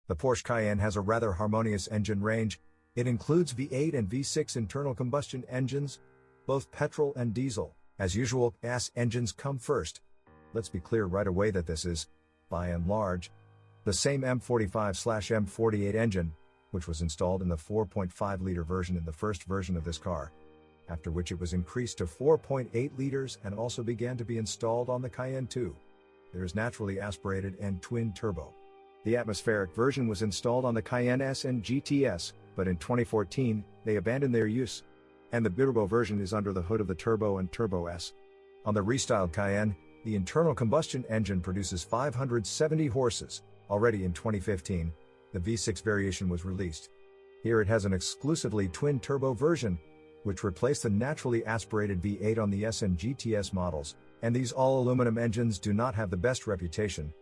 The Porsche Cayenne has a rather harmonious engine range. It includes V8 and V6 internal combustion engines, both petrol and diesel. As usual, gas engines come first. Let's be clear right away that this is, by and large, the same M45/M48 engine, which was installed in the 4.5-liter version in the first version of this car, after which it was increased to 4.8 liters and also began to be installed on the Cayenne II. There is naturally aspirated and twin turbo. The atmospheric version was installed on the Cayenne S and GTS, but in 2014, they abandoned their use. And the biturbo version is under the hood of the Turbo and Turbo S. On the restyled Cayenne, the internal combustion engine produces 570 horses. Already in 2015, the V6 variation was released. Here it has an exclusively twin-turbo version, which replaced the naturally aspirated V8 on the S and GTS models, and these all-aluminum engines do not have the best reputation.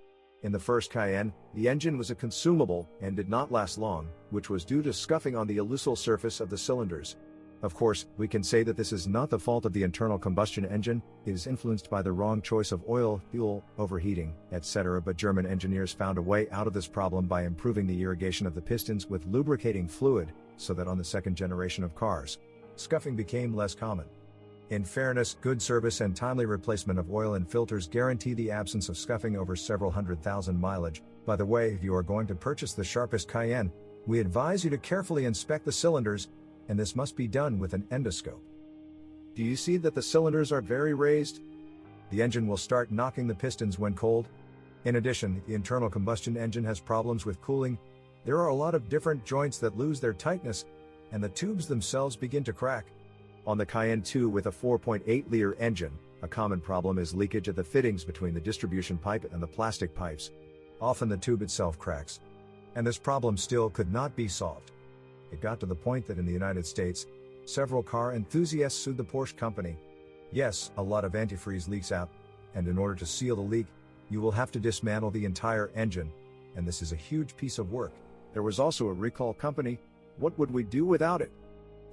In the first Cayenne, the engine was a consumable and did not last long, which was due to scuffing on the aluminum surface of the cylinders. Of course, we can say that this is not the fault of the internal combustion engine, it is influenced by the wrong choice of oil, fuel, overheating, etc. But German engineers found a way out of this problem by improving the irrigation of the pistons with lubricating fluid, so that on the second generation of cars, scuffing became less common. In fairness, good service and timely replacement of oil and filters guarantee the absence of scuffing over several 100,000 mileage. By the way, if you are going to purchase the sharpest Cayenne, we advise you to carefully inspect the cylinders, and this must be done with an endoscope. Do you see that the cylinders are very raised? The engine will start knocking the pistons when cold. In addition, the internal combustion engine has problems with cooling. There are a lot of different joints that lose their tightness, and the tubes themselves begin to crack. On the Cayenne II with a 4.8-liter engine, a common problem is leakage at the fittings between the distribution pipe and the plastic pipes. Often the tube itself cracks. And this problem still could not be solved. It got to the point that in the United States, several car enthusiasts sued the Porsche company. Yes, a lot of antifreeze leaks out, and in order to seal the leak, you will have to dismantle the entire engine, and this is a huge piece of work. There was also a recall company. What would we do without it?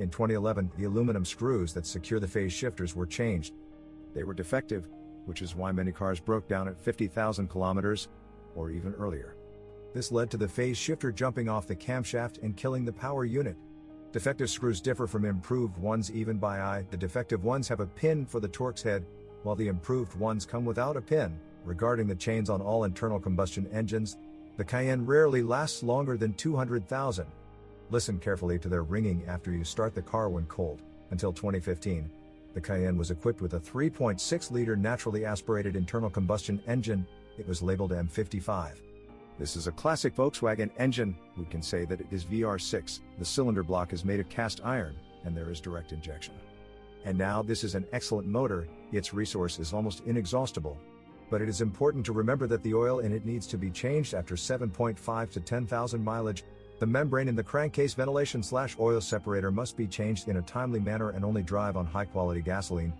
In 2011, the aluminum screws that secure the phase shifters were changed. They were defective, which is why many cars broke down at 50,000 kilometers, or even earlier. This led to the phase shifter jumping off the camshaft and killing the power unit. Defective screws differ from improved ones even by eye. The defective ones have a pin for the Torx head, while the improved ones come without a pin. Regarding the chains on all internal combustion engines, the Cayenne rarely lasts longer than 200,000. Listen carefully to their ringing after you start the car when cold. Until 2015, the Cayenne was equipped with a 3.6-liter naturally aspirated internal combustion engine. It was labeled M55. This is a classic Volkswagen engine. We can say that it is VR6. The cylinder block is made of cast iron, and there is direct injection. And now this is an excellent motor. Its resource is almost inexhaustible. But it is important to remember that the oil in it needs to be changed after 7.5 to 10,000 mileage. The membrane in the crankcase ventilation/oil separator must be changed in a timely manner and only drive on high-quality gasoline.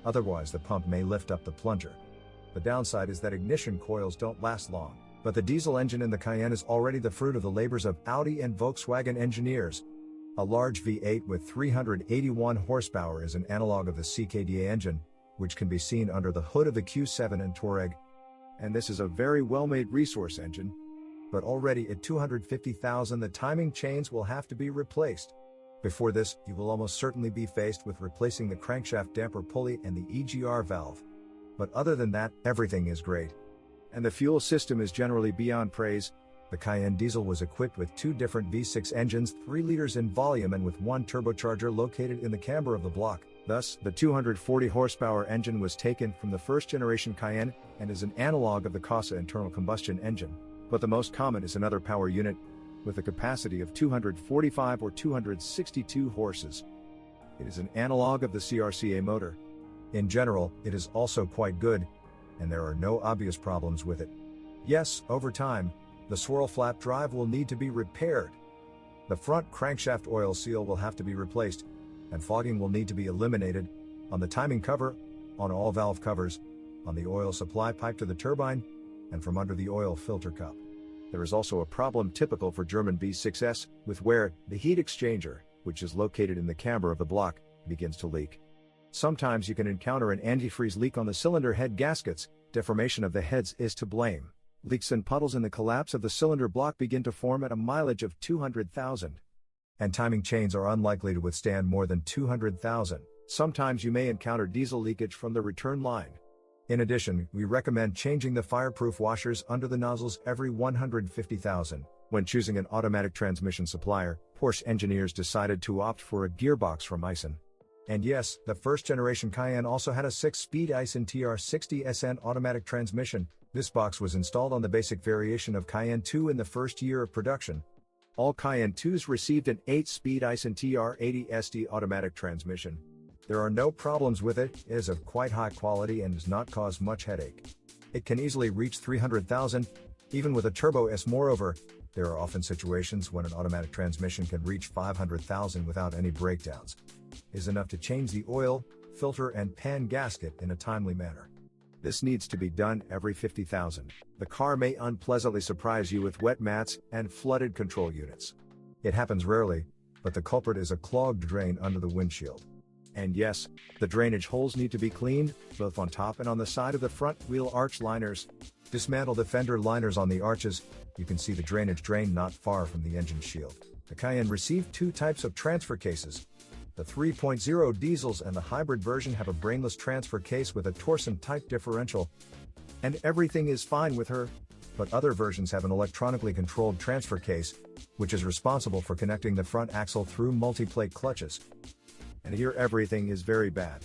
Otherwise the pump may lift up the plunger. The downside is that ignition coils don't last long. But the diesel engine in the Cayenne is already the fruit of the labors of Audi and Volkswagen engineers. A large V8 with 381 horsepower is an analog of the CKDA engine, which can be seen under the hood of the Q7 and Touareg. And this is a very well-made resource engine. But already at 250,000 the timing chains will have to be replaced. Before this, you will almost certainly be faced with replacing the crankshaft damper pulley and the EGR valve. But other than that, everything is great. And the fuel system is generally beyond praise. The Cayenne diesel was equipped with two different V6 engines, 3 liters in volume and with one turbocharger located in the camber of the block. Thus, the 240 horsepower engine was taken from the first generation Cayenne and is an analog of the Casa internal combustion engine. But the most common is another power unit, with a capacity of 245 or 262 horses. It is an analog of the CRCA motor. In general, it is also quite good, and there are no obvious problems with it. Yes, over time, the swirl flap drive will need to be repaired. The front crankshaft oil seal will have to be replaced, and fogging will need to be eliminated, on the timing cover, on all valve covers, on the oil supply pipe to the turbine, and from under the oil filter cup. There is also a problem typical for German V6s, with where the heat exchanger, which is located in the camber of the block, begins to leak. Sometimes you can encounter an antifreeze leak on the cylinder head gaskets. Deformation of the heads is to blame. Leaks and puddles in the collapse of the cylinder block begin to form at a mileage of 200,000. And timing chains are unlikely to withstand more than 200,000. Sometimes you may encounter diesel leakage from the return line. In addition, we recommend changing the fireproof washers under the nozzles every 150,000. When choosing an automatic transmission supplier, Porsche engineers decided to opt for a gearbox from Aisin. And yes, the first generation Cayenne also had a 6-speed Aisin TR60SN automatic transmission. This box was installed on the basic variation of Cayenne II in the first year of production. All Cayenne IIs received an 8-speed Aisin TR80SD automatic transmission. There are no problems with it, it is of quite high quality and does not cause much headache. It can easily reach 300,000, even with a Turbo S. Moreover, there are often situations when an automatic transmission can reach 500,000 without any breakdowns. It is enough to change the oil, filter and pan gasket in a timely manner. This needs to be done every 50,000. The car may unpleasantly surprise you with wet mats and flooded control units. It happens rarely, but the culprit is a clogged drain under the windshield. And yes, the drainage holes need to be cleaned, both on top and on the side of the front wheel arch liners. Dismantle the fender liners on the arches. You can see the drainage drain not far from the engine shield. The Cayenne received two types of transfer cases. The 3.0 diesels and the hybrid version have a brainless transfer case with a Torsen-type differential. And everything is fine with her. But other versions have an electronically controlled transfer case, which is responsible for connecting the front axle through multi-plate clutches. And here everything is very bad.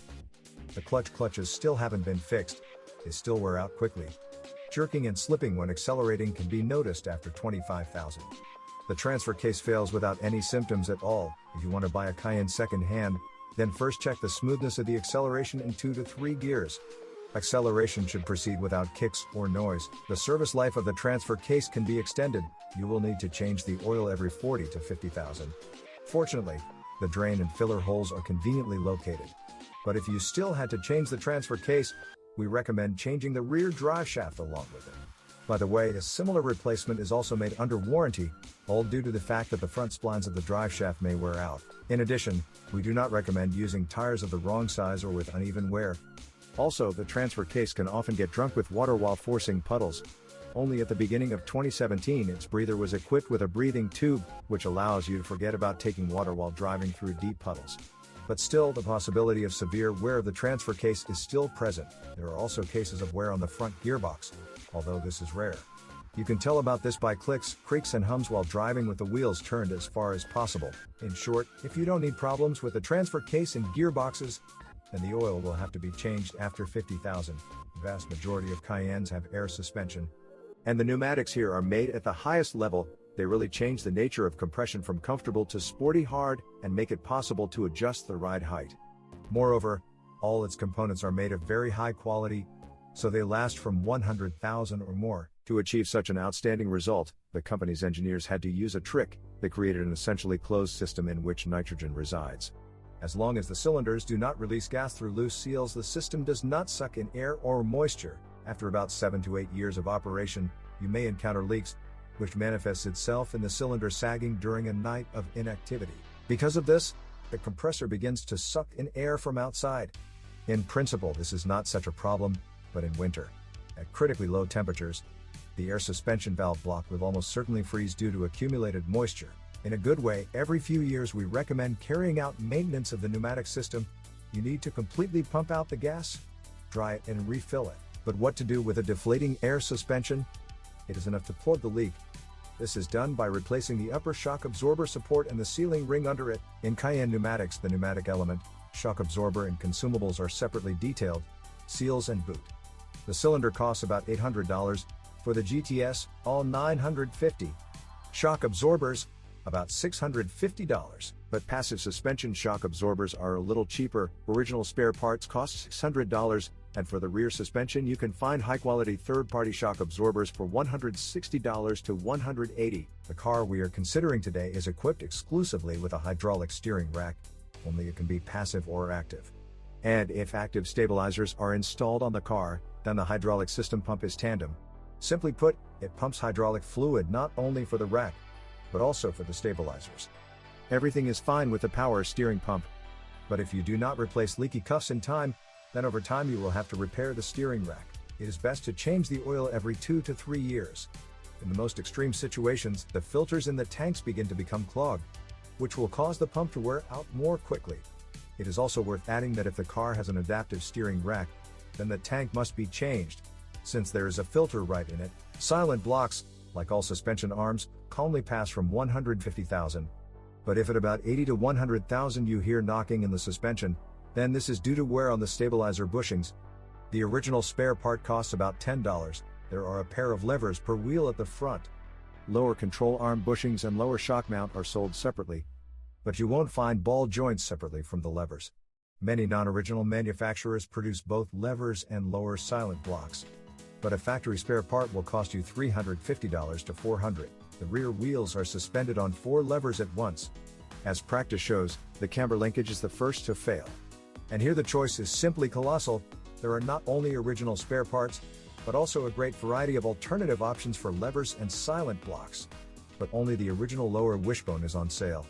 The clutches still haven't been fixed. They still wear out quickly. Jerking and slipping when accelerating can be noticed after 25,000. The transfer case fails without any symptoms at all. If you want to buy a Cayenne second-hand, then first check the smoothness of the acceleration in 2 to 3 gears. Acceleration should proceed without kicks or noise. The service life of the transfer case can be extended. You will need to change the oil every 40 to 50,000. Fortunately, the drain and filler holes are conveniently located. But if you still had to change the transfer case, we recommend changing the rear drive shaft along with it. By the way, a similar replacement is also made under warranty, all due to the fact that the front splines of the drive shaft may wear out. In addition, we do not recommend using tires of the wrong size or with uneven wear. Also, the transfer case can often get drunk with water while forcing puddles. Only at the beginning of 2017 its breather was equipped with a breathing tube, which allows you to forget about taking water while driving through deep puddles. But still, the possibility of severe wear of the transfer case is still present. There are also cases of wear on the front gearbox, although this is rare. You can tell about this by clicks, creaks and hums while driving with the wheels turned as far as possible. In short, if you don't need problems with the transfer case and gearboxes, then the oil will have to be changed after 50,000. The vast majority of Cayennes have air suspension. And the pneumatics here are made at the highest level. They really change the nature of compression from comfortable to sporty hard and make it possible to adjust the ride height. Moreover, all its components are made of very high quality, so they last from 100,000 or more. To achieve such an outstanding result, the company's engineers had to use a trick. They created an essentially closed system in which nitrogen resides. As long as the cylinders do not release gas through loose seals, the system does not suck in air or moisture. After about 7 to 8 years of operation, you may encounter leaks, which manifests itself in the cylinder sagging during a night of inactivity. Because of this, the compressor begins to suck in air from outside. In principle, this is not such a problem, but in winter, at critically low temperatures, the air suspension valve block will almost certainly freeze due to accumulated moisture. In a good way, every few years we recommend carrying out maintenance of the pneumatic system. You need to completely pump out the gas, dry it and refill it. But what to do with a deflating air suspension? It is enough to plug the leak. This is done by replacing the upper shock absorber support and the sealing ring under it. In Cayenne pneumatics, the pneumatic element, shock absorber and consumables are separately detailed, seals and boot. The cylinder costs about $800. For the GTS, all $950. Shock absorbers, about $650. But passive suspension shock absorbers are a little cheaper. Original spare parts cost $600. And for the rear suspension, you can find high-quality third-party shock absorbers for $160 to $180. The car we are considering today is equipped exclusively with a hydraulic steering rack, only it can be passive or active. And if active stabilizers are installed on the car, then the hydraulic system pump is tandem. Simply put, it pumps hydraulic fluid not only for the rack, but also for the stabilizers. Everything is fine with the power steering pump. But if you do not replace leaky cuffs in time, then over time you will have to repair the steering rack. it is best to change the oil every 2 to 3 years. In the most extreme situations, the filters in the tanks begin to become clogged, which will cause the pump to wear out more quickly. It is also worth adding that if the car has an adaptive steering rack, then the tank must be changed, since there is a filter right in it. Silent blocks, like all suspension arms, calmly pass from 150,000. But if at about 80 to 100,000 you hear knocking in the suspension, then this is due to wear on the stabilizer bushings. The original spare part costs about $10. There are a pair of levers per wheel at the front. Lower control arm bushings and lower shock mount are sold separately, but you won't find ball joints separately from the levers. Many non-original manufacturers produce both levers and lower silent blocks, but a factory spare part will cost you $350 to $400. The rear wheels are suspended on 4 levers at once. As practice shows, the camber linkage is the first to fail. And here the choice is simply colossal. There are not only original spare parts, but also a great variety of alternative options for levers and silent blocks. But only the original lower wishbone is on sale.